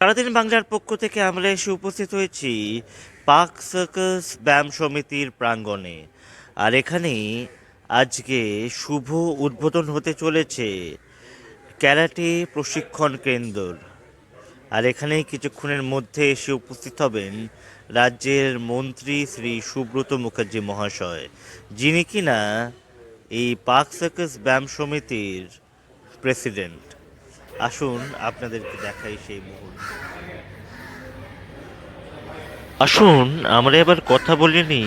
সারাদিন বাংলার পক্ষ থেকে আমরা এসে উপস্থিত হয়েছি পার্ক সার্কাস ব্যায়াম সমিতির প্রাঙ্গণে। আর এখানেই আজকে শুভ উদ্বোধন হতে চলেছে ক্যারাটে প্রশিক্ষণ কেন্দ্র। আর এখানেই কিছুক্ষণের মধ্যে এসে উপস্থিত হবেন রাজ্যের মন্ত্রী শ্রী সুব্রত মুখার্জি মহাশয়, যিনি কিনা এই পার্ক সার্কাস ব্যায়াম সমিতির প্রেসিডেন্ট। আসুন আপনাদেরকে দেখাই সেই মুহূর্ত। আসুন আমরা এবার কথা বলিনি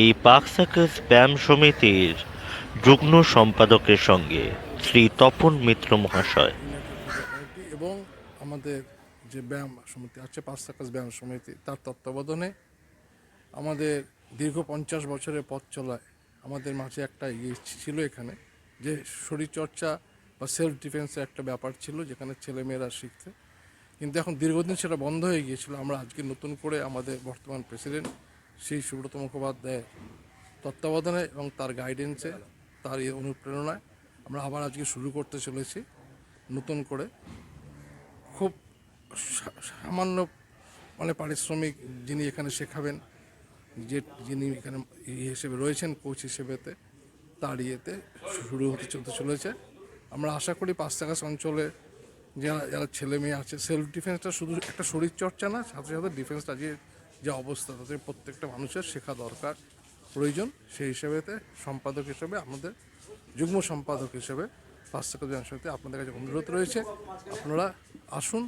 এই পার্ক সার্কাস ব্যায়াম সমিতির যুগ্ম সম্পাদকের সঙ্গে, শ্রী তপন মিত্র মহাশয়। এবং আমাদের যে ব্যায়াম সমিতি আছে পাঁচ সার্কাস ব্যায়াম সমিতি, তার তত্ত্বাবধানে আমাদের দীর্ঘ 50 বছরের পথ চলায় আমাদের মাঝে একটা ছিল এখানে, যে শরীরচর্চা বা সেলফ ডিফেন্সের একটা ব্যাপার ছিল, যেখানে ছেলেমেয়েরা শিখতে। কিন্তু এখন দীর্ঘদিন সেটা বন্ধ হয়ে গিয়েছিল। আমরা আজকে নতুন করে আমাদের বর্তমান প্রেসিডেন্ট শ্রী সুব্রত মুখোপাধ্যায়ের তত্ত্বাবধানে এবং তার গাইডেন্সে, তার এই অনুপ্রেরণায় আমরা আবার আজকে শুরু করতে চলেছি নতুন করে। খুব সামান্য পারিশ্রমিক যিনি এখানে শেখাবেন, যিনি এখানে হিসেবে রয়েছেন কোচ হিসেবেতে, তার ইয়েতে শুরু চলতে চলেছে। আমরা আশা করি পাঁচ সার্কাস অঞ্চলে যারা ছেলে মেয়ে আছে, সেলফ ডিফেন্সটা শুধু একটা শরীরচর্চা না, সাথে সাথে ডিফেন্সটা যে অবস্থা, তাদের প্রত্যেকটা মানুষের শেখা দরকার, প্রয়োজন। সেই হিসেবেতে সম্পাদক হিসেবে, আমাদের যুগ্ম সম্পাদক হিসেবে পাঁচ সার্কাস ব্যায়াম সমিতি আপনাদের কাছে অনুরোধ রয়েছে, আপনারা আসুন,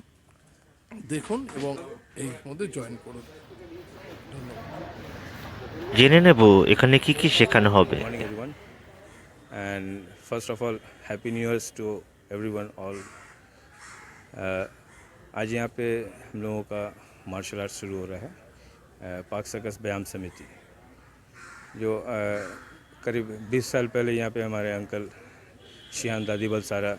দেখুন এবং এই মধ্যে জয়েন করুন। ধন্যবাদ। জেনে নেব এখানে কি কি শেখানো হবে। Morning everyone, and first of all happy new years to everyone all. आज यहाँ पे हम लोगों का मार्शल आर्ट शुरू हो रहा है पार्क सर्कस व्यायाम समिति, जो करीब 20 साल पहले यहाँ पे हमारे अंकल शिहान दादी बल सारा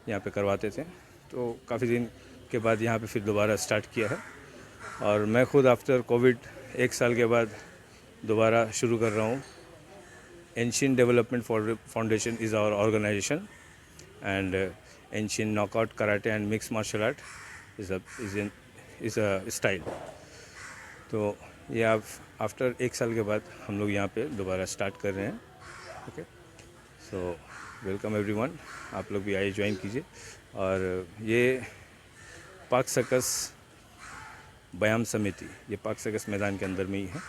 यहाँ पे करवाते थे। तो काफ़ी दिन के बाद यहाँ पे फिर दोबारा स्टार्ट किया है, और मैं खुद आफ्टर कोविड 1 साल के बाद दोबारा शुरू कर रहा हूँ। Ancient development foundation is our organization, and ancient knockout karate and mix martial art is a style. तो ये आप आफ्टर 1 साल के बाद हम लोग यहाँ पे दोबारा स्टार्ट कर रहे हैं। ओके, सो वेलकम एवरीवन, आप लोग भी आइए, ज्वाइन कीजिए। और ये पार्क सर्कस व्यायाम समिति, ये पार्क सर्कस मैदान के अंदर में ही है।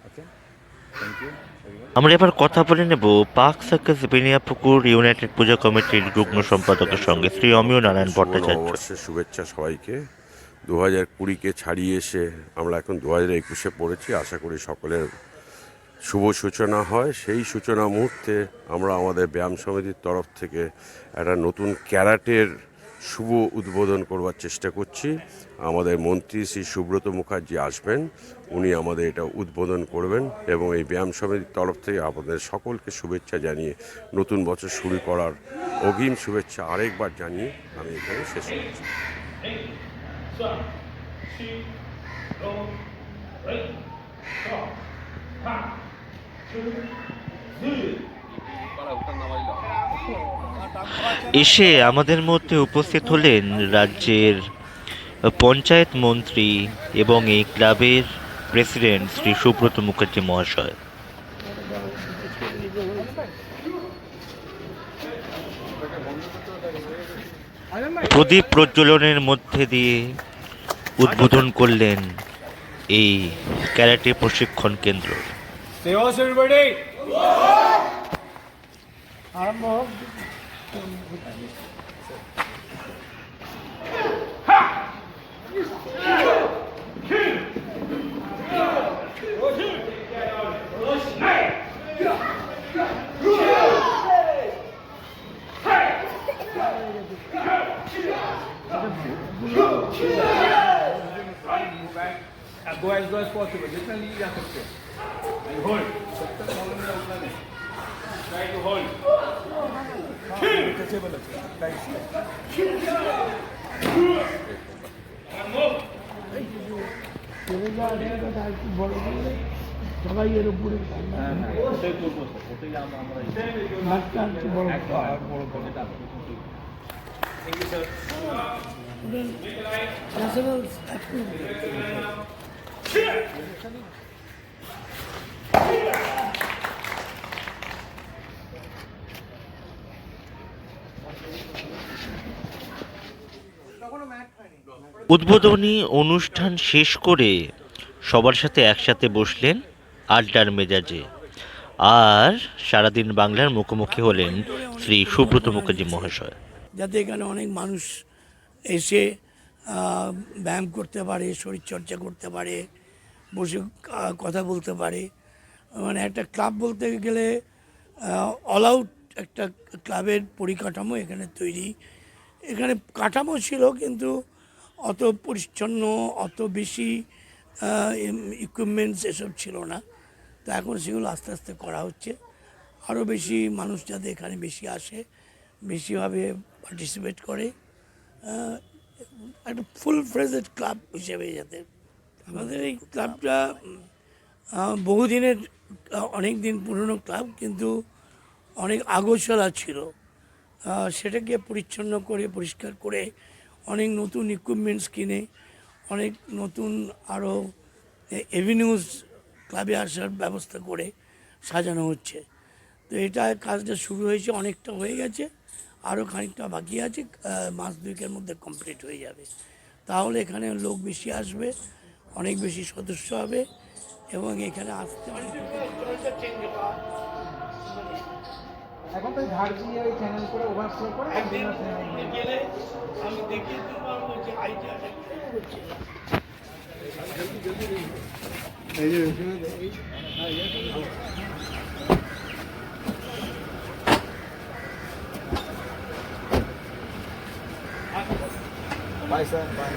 Okay, thank you. আমরা এবার কথা বলে নেব পার্ক সার্কাস বেনিয়াপুকুর ইউনাইটেড পূজা কমিটির যুগ্ম সম্পাদকের সঙ্গে, শ্রী অমিয় নারায়ণ ভট্টাচার্য। নববর্ষের শুভেচ্ছা সবাইকে। 2020কে ছাড়িয়ে এসে আমরা এখন 2021-এ পড়েছি। আশা করি সকলের শুভ সূচনা হয়। সেই সূচনা মুহূর্তে আমরা আমাদের ব্যায়াম সমিতির তরফ থেকে একটা নতুন ক্যারাটের শুভ উদ্বোধন করবার চেষ্টা করছি। আমাদের মন্ত্রী শ্রী সুব্রত মুখার্জি আসবেন, উনি আমাদের এটা উদ্বোধন করবেন, এবং এই ব্যায়াম সমিতির তরফ থেকে আপনাদের সকলকে শুভেচ্ছা জানিয়ে নতুন বছর শুরু করার অগ্রিম শুভেচ্ছা আরেকবার জানিয়ে আমি এখানে শেষ করছি। এসে আমাদের মধ্যে উপস্থিত হলেন রাজ্যের পঞ্চায়েত মন্ত্রী এবং এই ক্লাবের প্রেসিডেন্ট শ্রী সুব্রত মুখার্জি মহাশয়। প্রদীপ প্রজ্বলনের মধ্যে দিয়ে উদ্বোধন করলেন এই ক্যারাটে প্রশিক্ষণ কেন্দ্র। Go as possible. जितना ली जा सकते हैं. And hold. जब तक मॉल में उठना नहीं. Try to hold. Touchable है. Nice. And move. সবাই এর উপরে ওটাই করবো, ওটাই আমরা মাঝখান বড় বড় করে। Thank you sir. National approve. উদ্বোধনী অনুষ্ঠান শেষ করে সবার সাথে একসাথে বসলেন আড্ডার মেজাজে। আর সারাদিন বাংলার মুখোমুখি হলেন শ্রী সুব্রত মুখার্জি মহাশয়। যাতে এখানে অনেক মানুষ এসে ব্যায়াম করতে পারে, শরীরচর্চা করতে পারে, বসে কথা বলতে পারে। মানে একটা ক্লাব বলতে গেলে অল আউট একটা ক্লাবের পরিকাঠামো এখানে তৈরি। এখানে কাঠামো ছিল কিন্তু অত পরিচ্ছন্ন, অত বেশি ইকুইপমেন্টস এসব ছিল না। তো এখন সেগুলো আস্তে আস্তে করা হচ্ছে। আরও বেশি মানুষ যাতে এখানে বেশি আসে, বেশিভাবে পার্টিসিপেট করে, একটা ফুল ফ্লেজড ক্লাব হিসেবে যাতে। আমাদের এই ক্লাবটা বহুদিনের, অনেক দিন পুরনো ক্লাব, কিন্তু অনেক আগোছালা ছিল। সেটাকে পরিচ্ছন্ন করে, পরিষ্কার করে, অনেক নতুন ইকুইপমেন্টস কিনে, অনেক নতুন আরও এভিনিউজ ক্লাবে আসার ব্যবস্থা করে সাজানো হচ্ছে। তো এটা কাজটা শুরু হয়েছে, অনেকটা হয়ে গেছে, আরও খানিকটা বাকি আছে। মাস দুয়েকের মধ্যে কমপ্লিট হয়ে যাবে। তাহলে এখানে লোক বেশি আসবে, অনেক বেশি সদস্য হবে এবং এখানে আসতে অনেক এখন তো ঝাড় দিয়ে ওই চ্যানেল করে ওভারফ্লো করে একদিন গেলে আমি দেখিয়ে দিতে পারবো যে আইডিয়াটা হচ্ছে। Bye sir bye.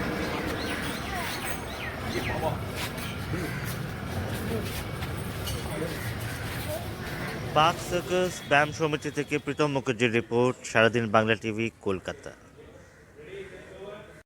Park Circus ব্যায়াম সমিতি থেকে প্রীতম মুখার্জির রিপোর্ট, সারাদিন বাংলা টিভি, কলকাতা।